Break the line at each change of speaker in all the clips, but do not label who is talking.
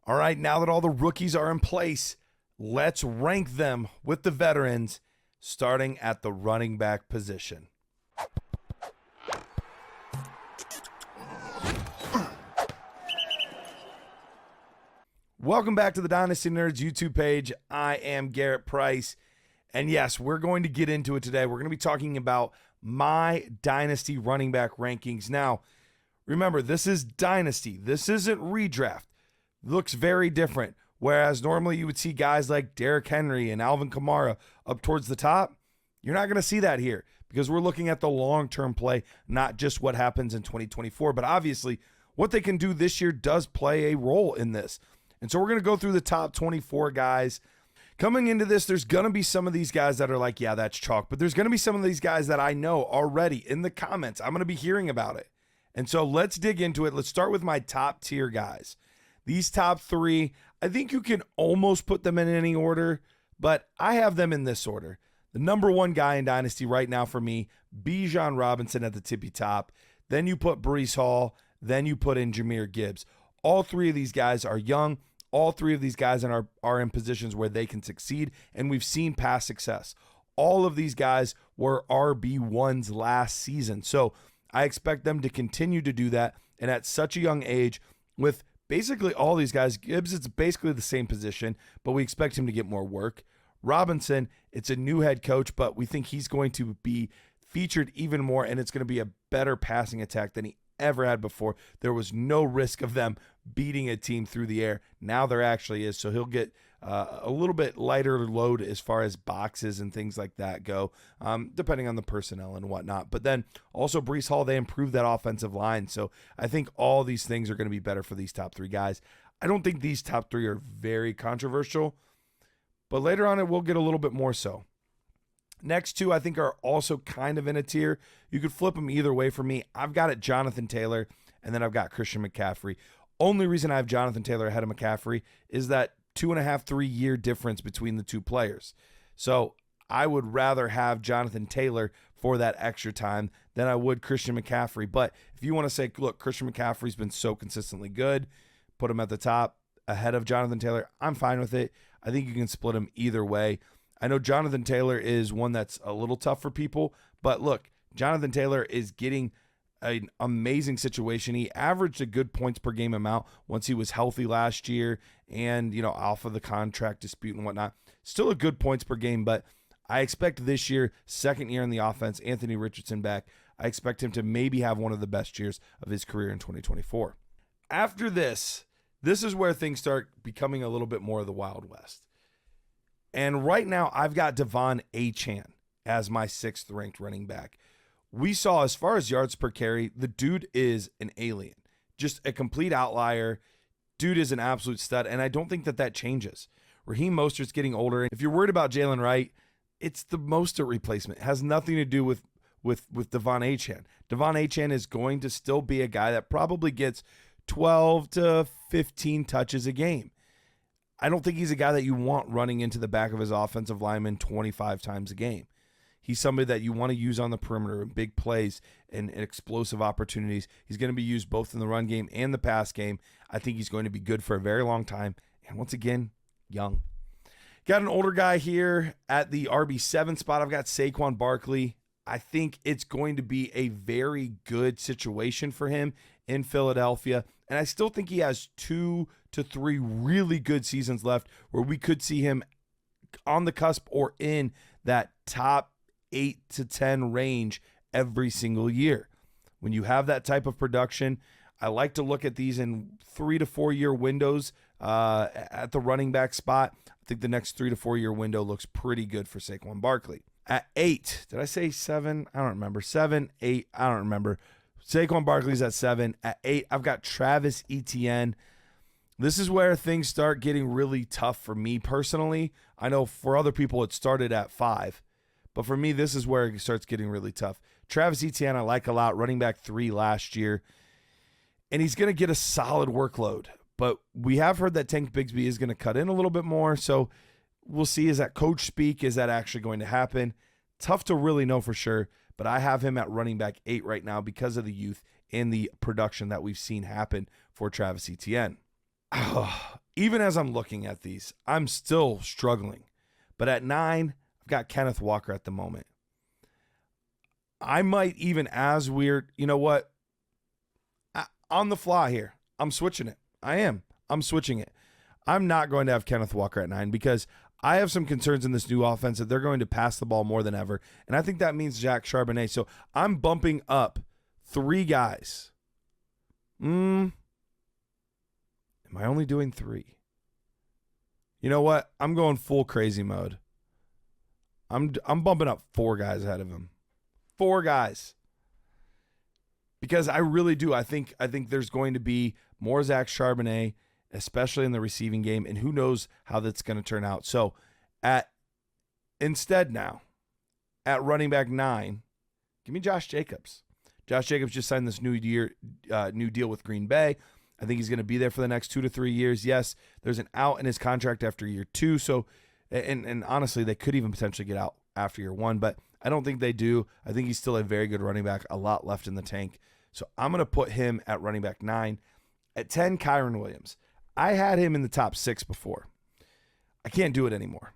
All right, now that all the rookies are in place, let's rank them with the veterans, starting at the running back position. Welcome back to the Dynasty Nerds YouTube page. I am Garret Price. And yes, we're going to get into it today. We're going to be talking about my Dynasty running back rankings. Now, remember, this is Dynasty. This isn't redraft. Looks very different. Whereas normally you would see guys like Derrick Henry and Alvin Kamara up towards the top. You're not going to see that here because we're looking at the long-term play, not just what happens in 2024. But obviously, what they can do this year does play a role in this. And so we're going to go through the top 24 guys. Coming into this, there's going to be some of these guys that are like, yeah, that's chalk. But there's going to be some of these guys that I know already in the comments. I'm going to be hearing about it. And so let's dig into it. Let's start with my top tier guys. These top three, I think you can almost put them in any order, but I have them in this order. The number one guy in Dynasty right now for me, Bijan Robinson at the tippy top. Then you put Breece Hall. Then you put in Jahmyr Gibbs. All three of these guys are young. All three of these guys are in positions where they can succeed, and we've seen past success. All of these guys were RB1s last season, so I expect them to continue to do that, and at such a young age with basically all these guys. Gibbs, it's basically the same position, but we expect him to get more work. Robinson, it's a new head coach, but we think he's going to be featured even more, and it's going to be a better passing attack than he ever had before. There was no risk of them beating a team through the air. Now there actually is, so he'll get a little bit lighter load as far as boxes and things like that go, depending on the personnel and whatnot. But then also Breece Hall, they improved that offensive line, so I think all these things are going to be better for these top three guys. I don't think these top three are very controversial, but later on it will get a little bit more so. Next two, I think, are also kind of in a tier. You could flip them either way for me. I've got it Jonathan Taylor, and then I've got Christian McCaffrey. Only reason I have Jonathan Taylor ahead of McCaffrey is that 2.5, 3 year difference between the two players. So I would rather have Jonathan Taylor for that extra time than I would Christian McCaffrey. But if you want to say, look, Christian McCaffrey's been so consistently good, put him at the top ahead of Jonathan Taylor, I'm fine with it. I think you can split him either way. I know Jonathan Taylor is one that's a little tough for people, but look, Jonathan Taylor is getting an amazing situation. He averaged a good points per game amount once he was healthy last year and, off of the contract dispute and whatnot. Still a good points per game, but I expect this year, second year in the offense, Anthony Richardson back, I expect him to maybe have one of the best years of his career in 2024. After this is where things start becoming a little bit more of the Wild West. And right now, I've got Achane as my 6th ranked running back. We saw, as far as yards per carry, the dude is an alien. Just a complete outlier. Dude is an absolute stud, and I don't think that changes. Raheem Mostert's getting older. If you're worried about Jalen Wright, it's the Mostert replacement. It has nothing to do with Devon Achane. Devon Achane is going to still be a guy that probably gets 12 to 15 touches a game. I don't think he's a guy that you want running into the back of his offensive lineman 25 times a game. He's somebody that you want to use on the perimeter in big plays and explosive opportunities. He's going to be used both in the run game and the pass game. I think he's going to be good for a very long time. And once again, young. Got an older guy here at the RB7 spot. I've got Saquon Barkley. I think it's going to be a very good situation for him in Philadelphia. And I still think he has 2 to 3 really good seasons left where we could see him on the cusp or in that top 8 to 10 range every single year. When you have that type of production, I like to look at these in 3 to 4 year windows at the running back spot. I think the next 3 to 4 year window looks pretty good for Saquon Barkley. At 8, did I say 7? I don't remember. 7, 8, I don't remember. Saquon Barkley's at 7. At 8, I've got Travis Etienne. This is where things start getting really tough for me personally. I know for other people it started at 5. But for me, this is where it starts getting really tough. Travis Etienne, I like a lot. Running back 3 last year. And he's going to get a solid workload. But we have heard that Tank Bigsby is going to cut in a little bit more. So we'll see. Is that coach speak? Is that actually going to happen? Tough to really know for sure. But I have him at running back 8 right now because of the youth and the production that we've seen happen for Travis Etienne. even as I'm looking at these, I'm still struggling. But at 9, I've got Kenneth Walker at the moment. I might even as weird, you know what? On the fly here, I'm switching it. I'm switching it. I'm not going to have Kenneth Walker at 9 because I have some concerns in this new offense that they're going to pass the ball more than ever. And I think that means Zach Charbonnet. So I'm bumping up 3 guys. Am I only doing 3? You know what? I'm going full crazy mode. I'm bumping up 4 guys ahead of him. 4 guys. Because I really do. I think there's going to be more Zach Charbonnet, especially in the receiving game, and who knows how that's going to turn out. So instead now, at running back 9, give me Josh Jacobs. Josh Jacobs just signed this new deal with Green Bay. I think he's going to be there for the next 2 to 3 years. Yes, there's an out in his contract after year 2. So, and honestly, they could even potentially get out after year 1, but I don't think they do. I think he's still a very good running back, a lot left in the tank. So I'm going to put him at running back 9. At 10, Kyren Williams. I had him in the top 6 before. I can't do it anymore.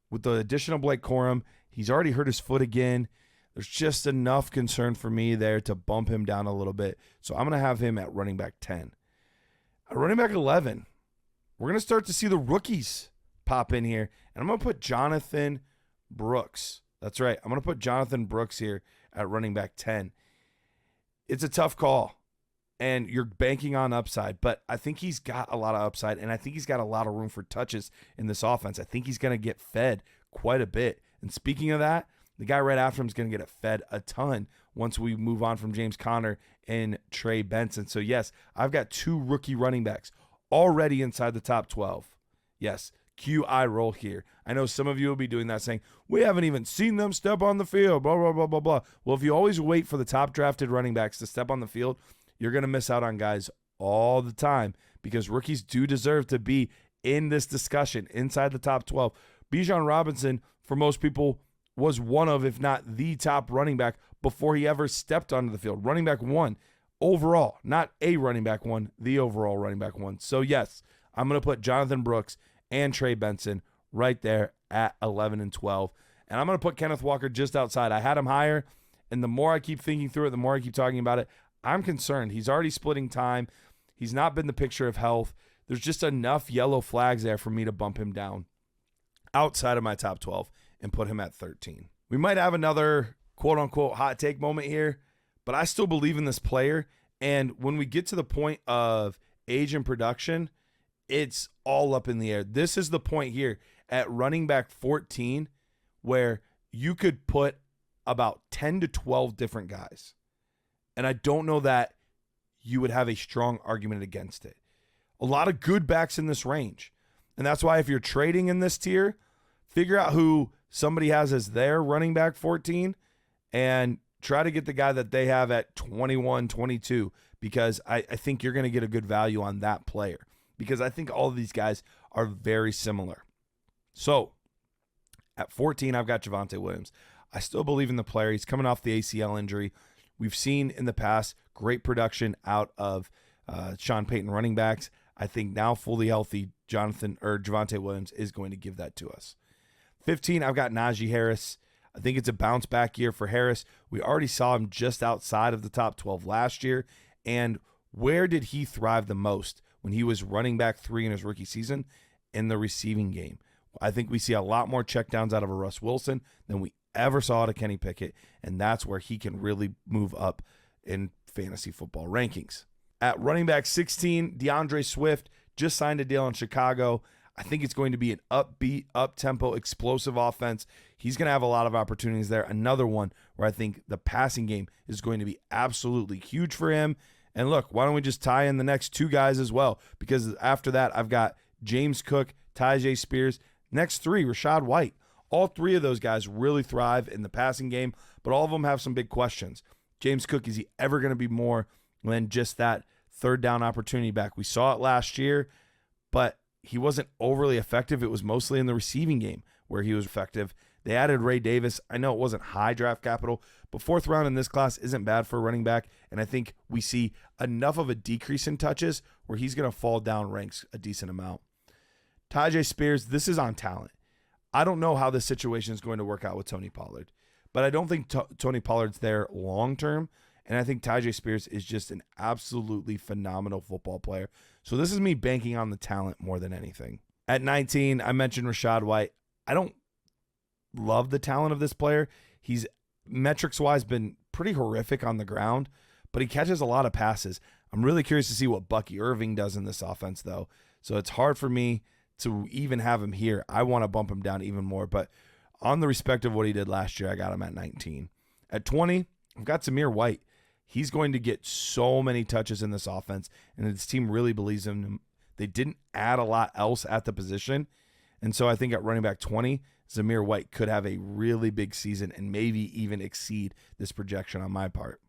With the addition of Blake Corum, he's already hurt his foot again. There's just enough concern for me there to bump him down a little bit. So I'm going to have him at running back 10. At running back 11, we're going to start to see the rookies pop in here. And I'm going to put Jonathan Brooks. That's right. I'm going to put Jonathan Brooks here at running back 10. It's a tough call, and you're banking on upside, but I think he's got a lot of upside, and I think he's got a lot of room for touches in this offense. I think he's going to get fed quite a bit. And speaking of that, the guy right after him is going to get fed a ton once we move on from James Conner and Trey Benson. So, yes, I've got 2 rookie running backs already inside the top 12. Yes, QI roll here. I know some of you will be doing that saying, we haven't even seen them step on the field, blah, blah, blah, blah, blah. Well, if you always wait for the top drafted running backs to step on the field, you're going to miss out on guys all the time because rookies do deserve to be in this discussion inside the top 12. Bijan Robinson, for most people, was one of, if not the top running back before he ever stepped onto the field. Running back 1 overall, not a running back 1, the overall running back 1. So, yes, I'm going to put Jonathan Brooks and Trey Benson right there at 11 and 12. And I'm going to put Kenneth Walker just outside. I had him higher, and the more I keep thinking through it, the more I keep talking about it, I'm concerned. He's already splitting time. He's not been the picture of health. There's just enough yellow flags there for me to bump him down outside of my top 12 and put him at 13. We might have another quote-unquote hot take moment here, but I still believe in this player. And when we get to the point of age and production, it's all up in the air. This is the point here at running back 14 where you could put about 10 to 12 different guys. And I don't know that you would have a strong argument against it. A lot of good backs in this range. And that's why if you're trading in this tier, figure out who somebody has as their running back 14 and try to get the guy that they have at 21, 22, because I think you're going to get a good value on that player. Because I think all of these guys are very similar. So, at 14, I've got Javonte Williams. I still believe in the player. He's coming off the ACL injury. We've seen in the past great production out of Sean Payton running backs. I think now fully healthy, Javonte Williams is going to give that to us. 15, I've got Najee Harris. I think it's a bounce back year for Harris. We already saw him just outside of the top 12 last year. And where did he thrive the most? When he was running back 3 in his rookie season, in the receiving game. I think we see a lot more checkdowns out of a Russ Wilson than we ever saw out of Kenny Pickett, and that's where he can really move up in fantasy football rankings. At running back 16, DeAndre Swift just signed a deal in Chicago. I think it's going to be an upbeat, up-tempo, explosive offense. He's going to have a lot of opportunities there. Another one where I think the passing game is going to be absolutely huge for him. And look, why don't we just tie in the next 2 guys as well? Because after that, I've got James Cook, Tyjae Spears. Next 3, Rachaad White. All 3 of those guys really thrive in the passing game, but all of them have some big questions. James Cook, is he ever going to be more than just that third down opportunity back? We saw it last year, but he wasn't overly effective. It was mostly in the receiving game where he was effective. They added Ray Davis. I know it wasn't high draft capital, but 4th round in this class isn't bad for a running back, and I think we see enough of a decrease in touches where he's going to fall down ranks a decent amount. Tyjae Spears, this is on talent. I don't know how this situation is going to work out with Tony Pollard, but I don't think Tony Pollard's there long term, and I think Tyjae Spears is just an absolutely phenomenal football player. So this is me banking on the talent more than anything. At 19, I mentioned Rachaad White. I don't love the talent of this player. He's metrics-wise been pretty horrific on the ground, but he catches a lot of passes. I'm really curious to see what Bucky Irving does in this offense, though. So it's hard for me to even have him here. I want to bump him down even more, but on the respect of what he did last year, I got him at 19. At 20, I've got Zamir White. He's going to get so many touches in this offense, and this team really believes in him. They didn't add a lot else at the position, and so I think at running back 20, Zamir White could have a really big season and maybe even exceed this projection on my part.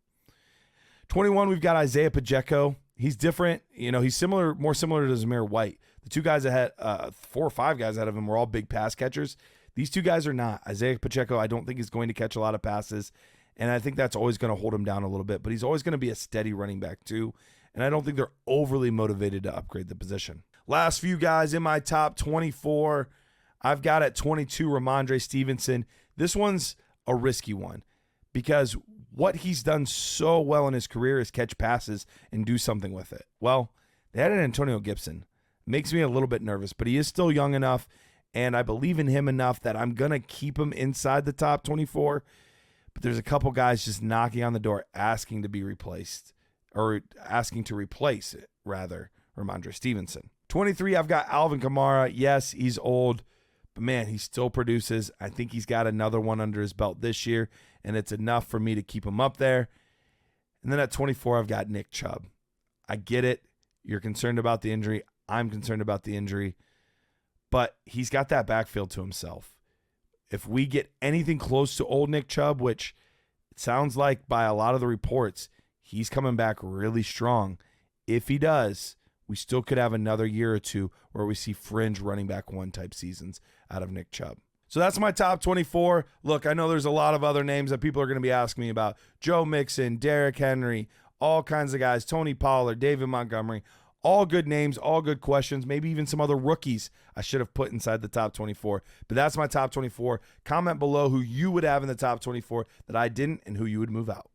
21, we've got Isiah Pacheco. He's different. He's more similar to Zamir White. The 2 guys ahead, 4 or 5 guys ahead of him were all big pass catchers. These 2 guys are not. Isiah Pacheco, I don't think is going to catch a lot of passes, and I think that's always going to hold him down a little bit, but he's always going to be a steady running back too, and I don't think they're overly motivated to upgrade the position. Last few guys in my top 24, I've got at 22 Rhamondre Stevenson. This one's a risky one because what he's done so well in his career is catch passes and do something with it. Well, they added Antonio Gibson. Makes me a little bit nervous, but he is still young enough, and I believe in him enough that I'm going to keep him inside the top 24. But there's a couple guys just knocking on the door asking to be replaced, or asking to replace it, rather, Rhamondre Stevenson. 23, I've got Alvin Kamara. Yes, he's old, but man, he still produces. I think he's got another one under his belt this year, and it's enough for me to keep him up there. And then at 24, I've got Nick Chubb. I get it. You're concerned about the injury. I'm concerned about the injury, but he's got that backfield to himself. If we get anything close to old Nick Chubb, which it sounds like by a lot of the reports, he's coming back really strong. If he does, we still could have another year or two where we see fringe running back 1 type seasons out of Nick Chubb. So that's my top 24. Look, I know there's a lot of other names that people are going to be asking me about. Joe Mixon, Derrick Henry, all kinds of guys, Tony Pollard, David Montgomery. All good names, all good questions, maybe even some other rookies I should have put inside the top 24. But that's my top 24. Comment below who you would have in the top 24 that I didn't and who you would move out.